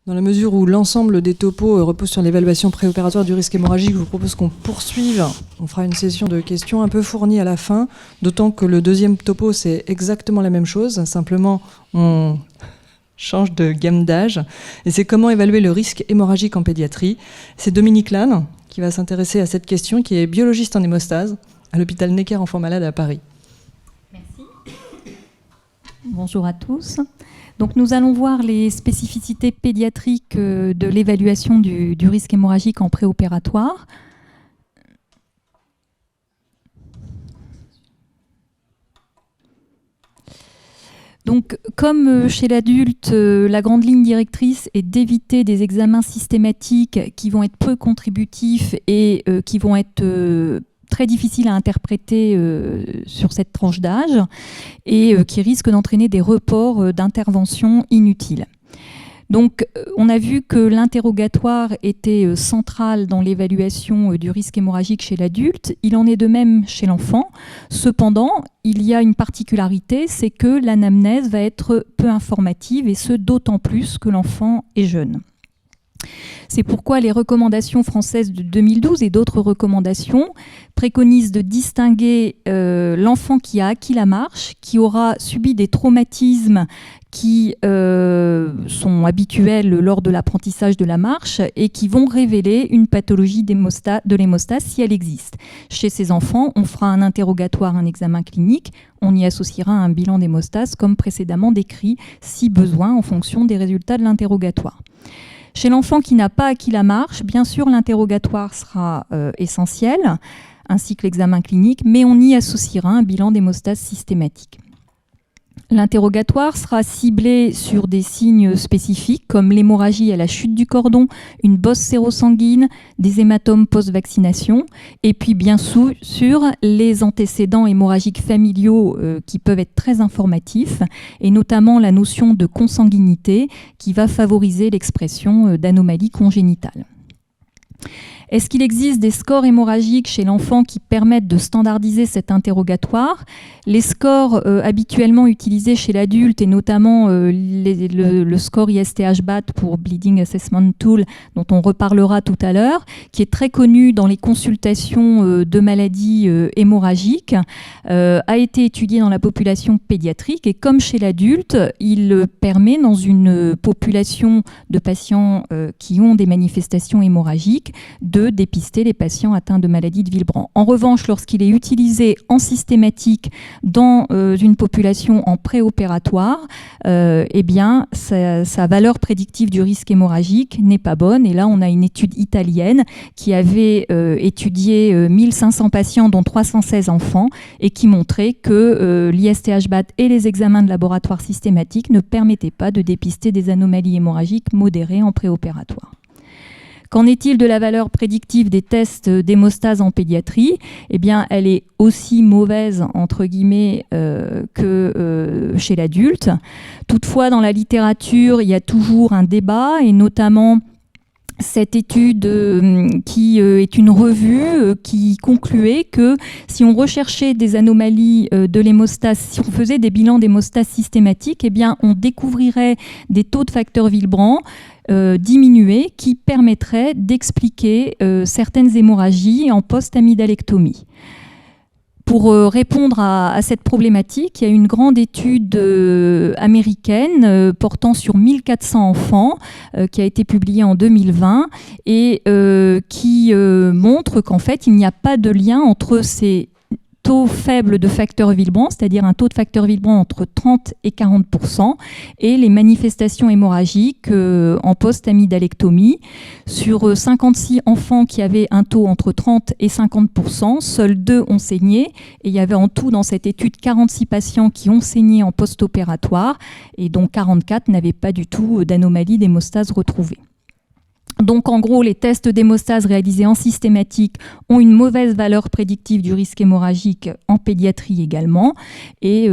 Dans la mesure où l'ensemble des topos repose sur l'évaluation préopératoire du risque hémorragique, je vous propose qu'on poursuive. On fera une session de questions un peu fournie à la fin, d'autant que le deuxième topo, c'est exactement la même chose. Simplement, on change de gamme d'âge. Et c'est comment évaluer le risque hémorragique en pédiatrie. C'est Dominique Lannes qui va s'intéresser à cette question, qui est biologiste en hémostase à l'hôpital Necker Enfants Malades à Paris. Merci. Bonjour à tous. Donc nous allons voir les spécificités pédiatriques de l'évaluation du risque hémorragique en préopératoire. Donc, comme chez l'adulte, la grande ligne directrice est d'éviter des examens systématiques qui vont être peu contributifs et qui vont être très difficiles à interpréter sur cette tranche d'âge et qui risquent d'entraîner des reports d'intervention inutiles. Donc, on a vu que l'interrogatoire était central dans l'évaluation du risque hémorragique chez l'adulte. Il en est de même chez l'enfant. Cependant, il y a une particularité, c'est que l'anamnèse va être peu informative, et ce, d'autant plus que l'enfant est jeune. C'est pourquoi les recommandations françaises de 2012 et d'autres recommandations préconisent de distinguer l'enfant qui a acquis la marche, qui aura subi des traumatismes qui sont habituels lors de l'apprentissage de la marche et qui vont révéler une pathologie de l'hémostase si elle existe. Chez ces enfants, on fera un interrogatoire, un examen clinique, on y associera un bilan d'hémostase comme précédemment décrit, si besoin, en fonction des résultats de l'interrogatoire. Chez l'enfant qui n'a pas acquis la marche, bien sûr, l'interrogatoire sera essentiel, ainsi que l'examen clinique, mais on y associera un bilan d'hémostase systématique. L'interrogatoire sera ciblé sur des signes spécifiques comme l'hémorragie à la chute du cordon, une bosse sérosanguine, des hématomes post-vaccination et puis bien sûr les antécédents hémorragiques familiaux qui peuvent être très informatifs et notamment la notion de consanguinité qui va favoriser l'expression d'anomalies congénitales. Est-ce qu'il existe des scores hémorragiques chez l'enfant qui permettent de standardiser cet interrogatoire? Les scores habituellement utilisés chez l'adulte, et notamment le score ISTH-BAT pour Bleeding Assessment Tool, dont on reparlera tout à l'heure, qui est très connu dans les consultations de maladies hémorragiques, a été étudié dans la population pédiatrique, et comme chez l'adulte, il permet dans une population de patients qui ont des manifestations hémorragiques de dépister les patients atteints de maladies de Willebrand. En revanche, lorsqu'il est utilisé en systématique dans une population en préopératoire, eh bien, sa valeur prédictive du risque hémorragique n'est pas bonne. Et là, on a une étude italienne qui avait étudié 1500 patients, dont 316 enfants, et qui montrait que l'ISTH-BAT et les examens de laboratoire systématiques ne permettaient pas de dépister des anomalies hémorragiques modérées en préopératoire. Qu'en est-il de la valeur prédictive des tests d'hémostase en pédiatrie? Eh bien, elle est aussi mauvaise, entre guillemets, que chez l'adulte. Toutefois, dans la littérature, il y a toujours un débat, et notamment cette étude qui est une revue qui concluait que si on recherchait des anomalies de l'hémostase, si on faisait des bilans d'hémostase systématiques, eh bien, on découvrirait des taux de facteur Willebrand diminués qui permettraient d'expliquer certaines hémorragies en post-amydalectomie. Pour répondre à cette problématique, il y a une grande étude américaine portant sur 1400 enfants qui a été publiée en 2020 et qui montre qu'en fait, il n'y a pas de lien entre ces taux faibles de facteur Willebrand, c'est-à-dire un taux de facteur Willebrand entre 30 et 40%, et les manifestations hémorragiques en post-amydalectomie. Sur 56 enfants qui avaient un taux entre 30 et 50%, seuls 2 ont saigné, et il y avait en tout dans cette étude 46 patients qui ont saigné en post-opératoire, et dont 44 n'avaient pas du tout d'anomalie d'hémostase retrouvée. Donc en gros, les tests d'hémostase réalisés en systématique ont une mauvaise valeur prédictive du risque hémorragique en pédiatrie également, et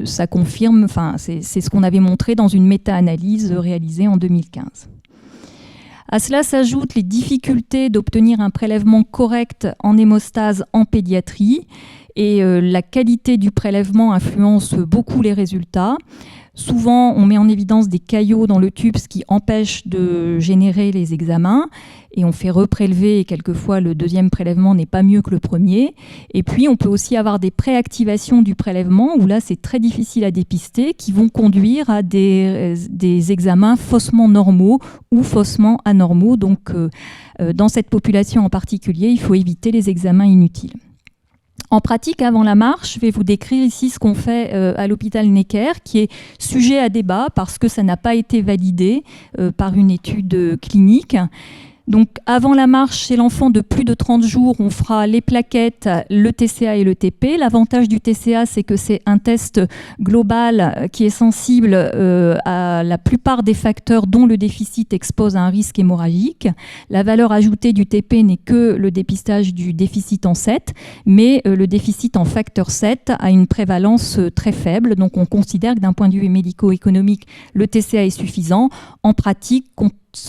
ça confirme, enfin c'est ce qu'on avait montré dans une méta-analyse réalisée en 2015. À cela s'ajoutent les difficultés d'obtenir un prélèvement correct en hémostase en pédiatrie, et la qualité du prélèvement influence beaucoup les résultats. Souvent, on met en évidence des caillots dans le tube, ce qui empêche de générer les examens. Et on fait reprélever, et quelquefois le deuxième prélèvement n'est pas mieux que le premier. Et puis, on peut aussi avoir des préactivations du prélèvement, où là, c'est très difficile à dépister, qui vont conduire à des examens faussement normaux ou faussement anormaux. Donc, dans cette population en particulier, il faut éviter les examens inutiles. En pratique, avant la marche, je vais vous décrire ici ce qu'on fait à l'hôpital Necker, qui est sujet à débat parce que ça n'a pas été validé par une étude clinique. Donc, avant la marche, chez l'enfant de plus de 30 jours, on fera les plaquettes, le TCA et le TP. L'avantage du TCA, c'est que c'est un test global qui est sensible à la plupart des facteurs dont le déficit expose à un risque hémorragique. La valeur ajoutée du TP n'est que le dépistage du déficit en 7, mais le déficit en facteur 7 a une prévalence très faible. Donc, on considère que d'un point de vue médico-économique, le TCA est suffisant. En pratique,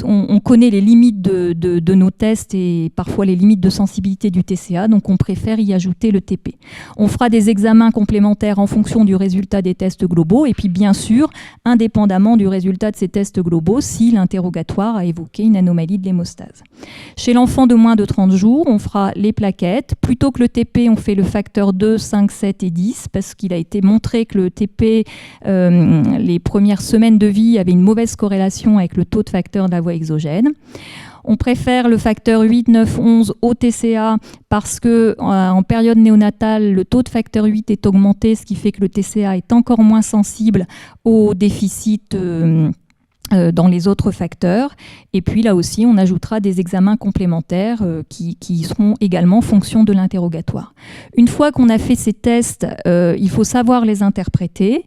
on connaît les limites de nos tests et parfois les limites de sensibilité du TCA, donc on préfère y ajouter le TP. On fera des examens complémentaires en fonction du résultat des tests globaux et puis bien sûr, indépendamment du résultat de ces tests globaux, si l'interrogatoire a évoqué une anomalie de l'hémostase. Chez l'enfant de moins de 30 jours, on fera les plaquettes. Plutôt que le TP, on fait le facteur 2, 5, 7 et 10 parce qu'il a été montré que le TP, les premières semaines de vie, avait une mauvaise corrélation avec le taux de facteur de la voie exogène. On préfère le facteur 8, 9, 11 au TCA parce que en période néonatale, le taux de facteur 8 est augmenté, ce qui fait que le TCA est encore moins sensible au déficit dans les autres facteurs. Et puis là aussi, on ajoutera des examens complémentaires qui seront également en fonction de l'interrogatoire. Une fois qu'on a fait ces tests, il faut savoir les interpréter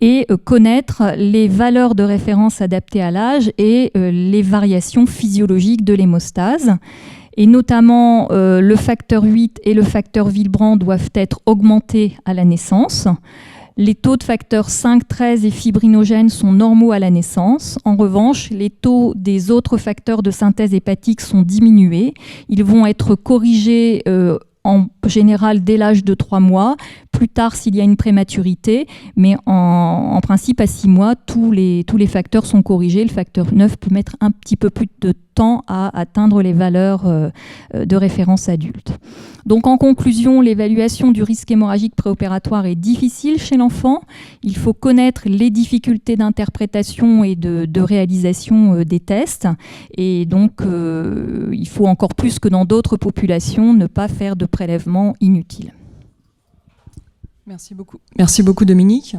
et connaître les valeurs de référence adaptées à l'âge et les variations physiologiques de l'hémostase. Et notamment, le facteur 8 et le facteur Willebrand doivent être augmentés à la naissance. Les taux de facteurs 5, 13 et fibrinogènes sont normaux à la naissance. En revanche, les taux des autres facteurs de synthèse hépatique sont diminués. Ils vont être corrigés en général dès l'âge de 3 mois, plus tard s'il y a une prématurité, mais en principe à 6 mois, tous les facteurs sont corrigés. Le facteur 9 peut mettre un petit peu plus de temps à atteindre les valeurs de référence adulte. Donc en conclusion, l'évaluation du risque hémorragique préopératoire est difficile chez l'enfant. Il faut connaître les difficultés d'interprétation et de réalisation des tests. Et donc, il faut encore plus que dans d'autres populations ne pas faire de prélèvements inutiles. Merci beaucoup. Merci beaucoup Dominique.